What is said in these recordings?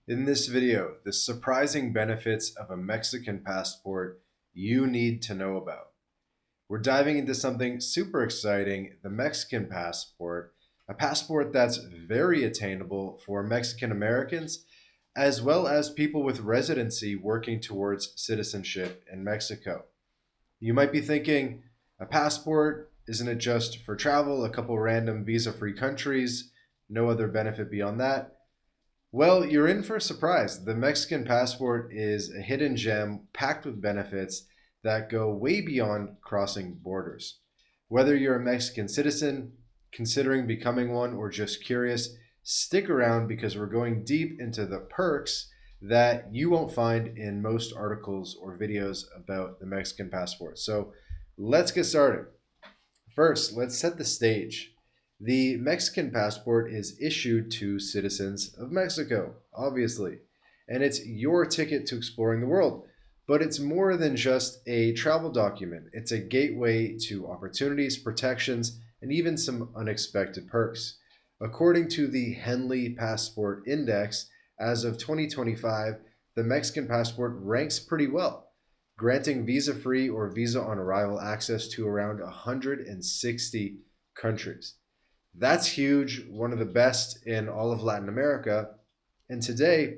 In this video, the surprising benefits of a Mexican passport you need to know about. We're diving into something super exciting, the Mexican passport, a passport that's very attainable for Mexican Americans, as well as people with residency working towards citizenship in Mexico. You might be thinking, a passport, isn't it just for travel, a couple random visa-free countries, no other benefit beyond that? Well, you're in for a surprise. The Mexican passport is a hidden gem packed with benefits that go way beyond crossing borders. Whether you're a Mexican citizen, considering becoming one, or just curious, stick around because we're going deep into the perks that you won't find in most articles or videos about the Mexican passport. So let's get started. First, let's set the stage. The Mexican passport is issued to citizens of Mexico, obviously, and it's your ticket to exploring the world. But it's more than just a travel document, it's a gateway to opportunities, protections, and even some unexpected perks. According to the Henley Passport Index, as of 2025, the Mexican passport ranks pretty well, granting visa-free or visa-on-arrival access to around 160 countries. That's huge, one of the best in all of Latin America. And today,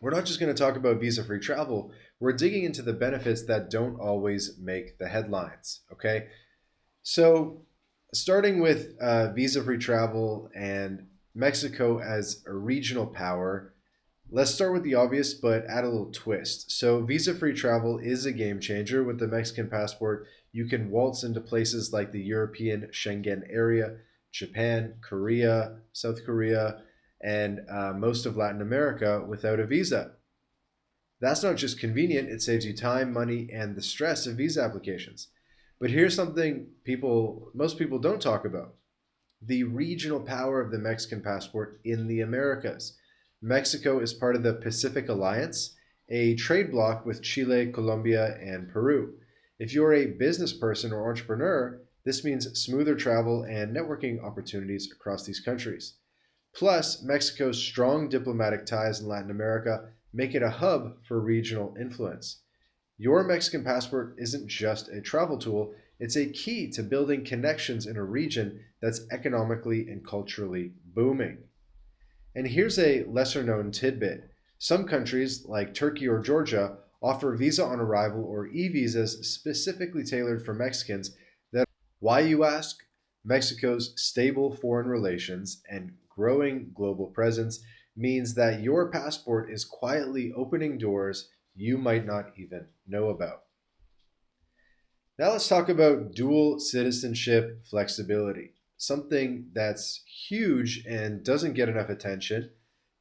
we're not just going to talk about visa-free travel, we're digging into the benefits that don't always make the headlines, okay? So, starting with visa-free travel and Mexico as a regional power, let's start with the obvious, but add a little twist. So, visa-free travel is a game changer. With the Mexican passport, you can waltz into places like the European Schengen area, Japan, Korea, South Korea, and most of Latin America without a visa. That's not just convenient, it saves you time, money, and the stress of visa applications. But here's something most people don't talk about: the regional power of the Mexican passport in the Americas. Mexico is part of the Pacific Alliance, a trade bloc with Chile, Colombia, and Peru. If you're a business person or entrepreneur, this means smoother travel and networking opportunities across these countries. Plus, Mexico's strong diplomatic ties in Latin America make it a hub for regional influence. Your Mexican passport isn't just a travel tool, it's a key to building connections in a region that's economically and culturally booming. And here's a lesser known tidbit: some countries, like Turkey or Georgia, offer visa on arrival or e visas specifically tailored for Mexicans. Why, you ask? Mexico's stable foreign relations and growing global presence means that your passport is quietly opening doors you might not even know about. Now let's talk about dual citizenship flexibility, something that's huge and doesn't get enough attention.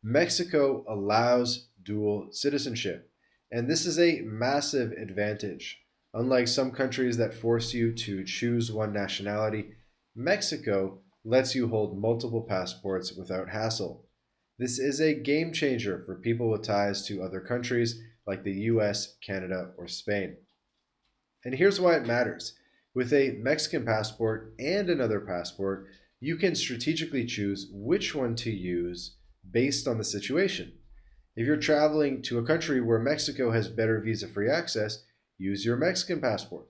Mexico allows dual citizenship, and this is a massive advantage. Unlike some countries that force you to choose one nationality, Mexico lets you hold multiple passports without hassle. This is a game changer for people with ties to other countries like the US, Canada, or Spain. And here's why it matters. With a Mexican passport and another passport, you can strategically choose which one to use based on the situation. If you're traveling to a country where Mexico has better visa-free access, use your Mexican passport.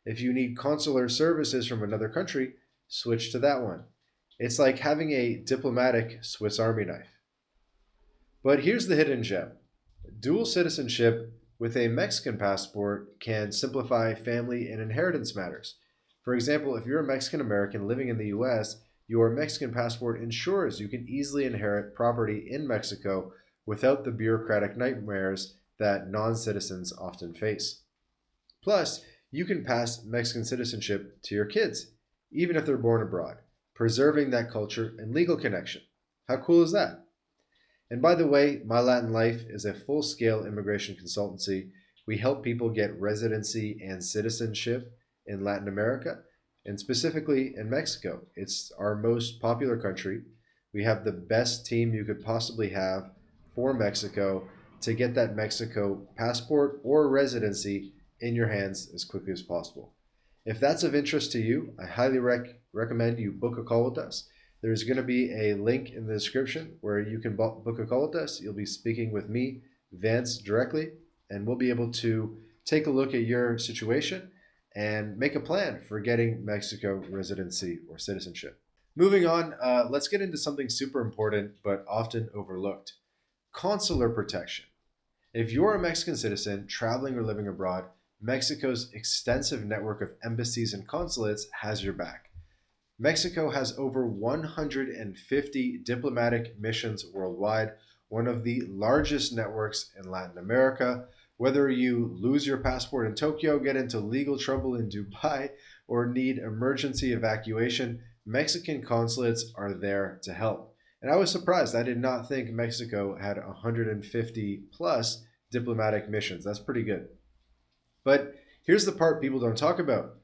If you need consular services from another country, switch to that one. It's like having a diplomatic Swiss Army knife. But here's the hidden gem: dual citizenship with a Mexican passport can simplify family and inheritance matters. For example, if you're a Mexican American living in the US, your Mexican passport ensures you can easily inherit property in Mexico without the bureaucratic nightmares that non citizens often face. Plus, you can pass Mexican citizenship to your kids, even if they're born abroad, preserving that culture and legal connection. How cool is that? And by the way, My Latin Life is a full-scale immigration consultancy. We help people get residency and citizenship in Latin America, and specifically in Mexico. It's our most popular country. We have the best team you could possibly have for Mexico to get that Mexico passport or residency in your hands as quickly as possible. If that's of interest to you, I highly recommend you book a call with us. There's going to be a link in the description where you can book a call with us. You'll be speaking with me, Vance, directly, and we'll be able to take a look at your situation and make a plan for getting Mexico residency or citizenship. Moving on, let's get into something super important but often overlooked: consular protection. If you're a Mexican citizen traveling or living abroad, Mexico's extensive network of embassies and consulates has your back. Mexico has over 150 diplomatic missions worldwide, one of the largest networks in Latin America. Whether you lose your passport in Tokyo, get into legal trouble in Dubai, or need emergency evacuation, Mexican consulates are there to help. And I was surprised. I did not think Mexico had 150 plus diplomatic missions. That's pretty good. But here's the part people don't talk about: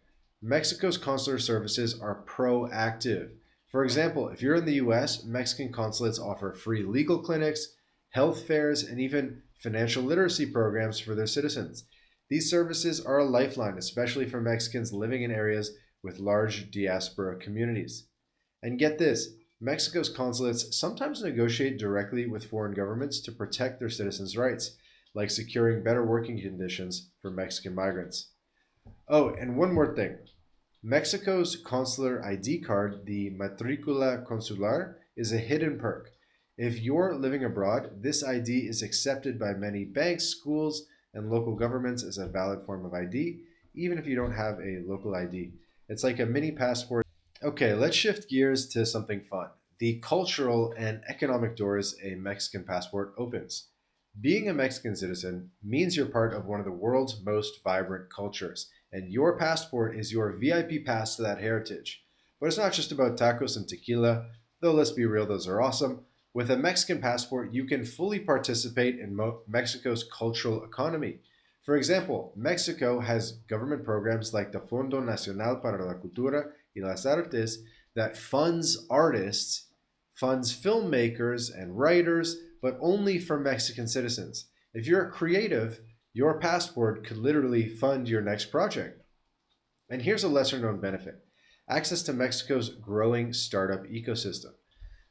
Mexico's consular services are proactive. For example, if you're in the US, Mexican consulates offer free legal clinics, health fairs, and even financial literacy programs for their citizens. These services are a lifeline, especially for Mexicans living in areas with large diaspora communities. And get this: Mexico's consulates sometimes negotiate directly with foreign governments to protect their citizens' rights, like securing better working conditions for Mexican migrants. Oh, and one more thing: Mexico's consular ID card, the Matricula Consular, is a hidden perk. If you're living abroad, this ID is accepted by many banks, schools, and local governments as a valid form of ID, even if you don't have a local ID. It's like a mini passport. Okay, let's shift gears to something fun: the cultural and economic doors a Mexican passport opens. Being a Mexican citizen means you're part of one of the world's most vibrant cultures, and your passport is your VIP pass to that heritage. But it's not just about tacos and tequila, though let's be real, those are awesome. With a Mexican passport, you can fully participate in Mexico's cultural economy. For example, Mexico has government programs like the Fondo Nacional para la Cultura y las Artes that funds artists, funds filmmakers and writers, but only for Mexican citizens. If you're a creative, your passport could literally fund your next project. And here's a lesser known benefit: access to Mexico's growing startup ecosystem.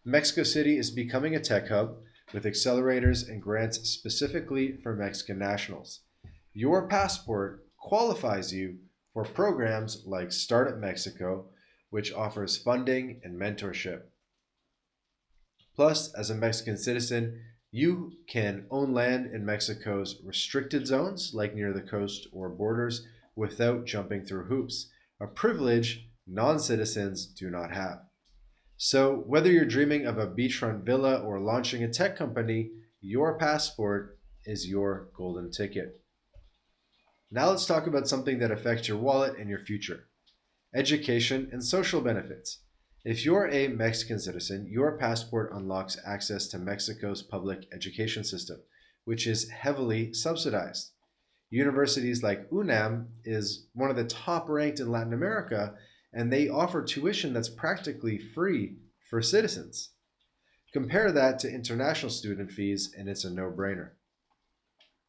Mexico City is becoming a tech hub with accelerators and grants specifically for Mexican nationals. Your passport qualifies you for programs like Startup Mexico, which offers funding and mentorship. Plus, as a Mexican citizen, you can own land in Mexico's restricted zones, like near the coast or borders, without jumping through hoops, a privilege non citizens do not have. So, whether you're dreaming of a beachfront villa or launching a tech company, your passport is your golden ticket. Now, let's talk about something that affects your wallet and your future: education and social benefits. If you're a Mexican citizen, your passport unlocks access to Mexico's public education system, which is heavily subsidized. Universities like UNAM is one of the top ranked in Latin America, and they offer tuition that's practically free for citizens. Compare that to international student fees, and it's a no brainer.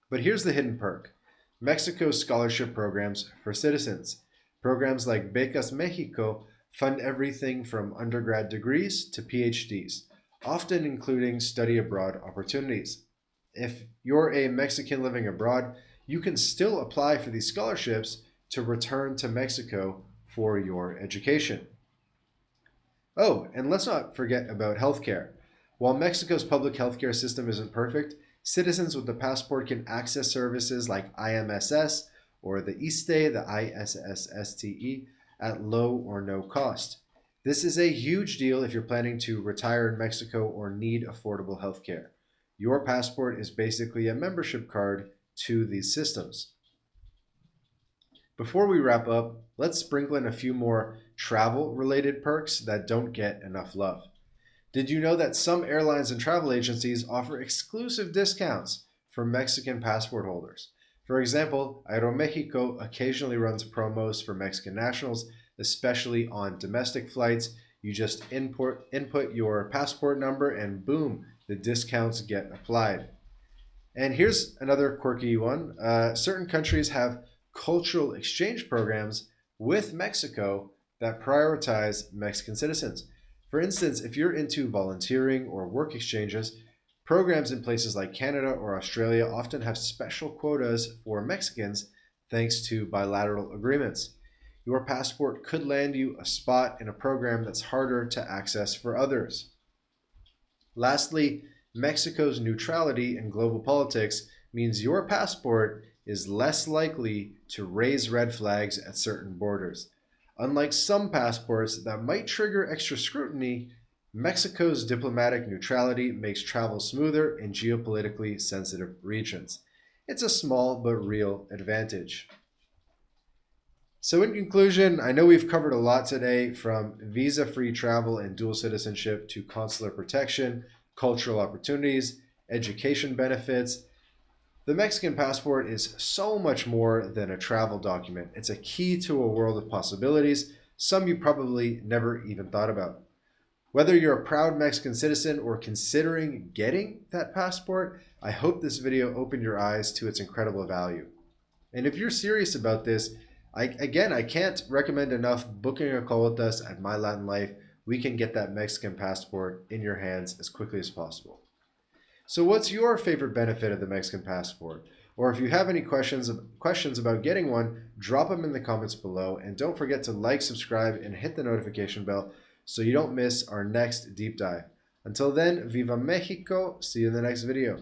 But here's the hidden perk: Mexico's scholarship programs for citizens. Programs like Becas Mexico fund everything from undergrad degrees to PhDs, often including study abroad opportunities. If you're a Mexican living abroad, you can still apply for these scholarships to return to Mexico for your education. Oh, and let's not forget about healthcare. While Mexico's public healthcare system isn't perfect, citizens with the passport can access services like IMSS or the ISTE, the ISSSTE, at low or no cost. This is a huge deal if you're planning to retire in Mexico or need affordable healthcare. Your passport is basically a membership card to these systems. Before we wrap up, let's sprinkle in a few more travel related perks that don't get enough love. Did you know that some airlines and travel agencies offer exclusive discounts for Mexican passport holders? For example, Aeromexico occasionally runs promos for Mexican nationals, especially on domestic flights. You just input your passport number, and boom, the discounts get applied. And here's another quirky one: certain countries have cultural exchange programs with Mexico that prioritize Mexican citizens. For instance, if you're into volunteering or work exchanges, programs in places like Canada or Australia often have special quotas for Mexicans thanks to bilateral agreements. Your passport could land you a spot in a program that's harder to access for others. Lastly, Mexico's neutrality in global politics means your passport is less likely to raise red flags at certain borders. Unlike some passports that might trigger extra scrutiny, Mexico's diplomatic neutrality makes travel smoother in geopolitically sensitive regions. It's a small but real advantage. So, in conclusion, I know we've covered a lot today, from visa free travel and dual citizenship to consular protection, cultural opportunities, education benefits. The Mexican passport is so much more than a travel document. It's a key to a world of possibilities, some you probably never even thought about. Whether you're a proud Mexican citizen or considering getting that passport, I hope this video opened your eyes to its incredible value. And if you're serious about this, I can't recommend enough booking a call with us at My Latin Life. We can get that Mexican passport in your hands as quickly as possible. So, what's your favorite benefit of the Mexican passport? Or if you have any questions about getting one, drop them in the comments below. And don't forget to like, subscribe, and hit the notification bell so you don't miss our next deep dive. Until then, Viva Mexico! See you in the next video.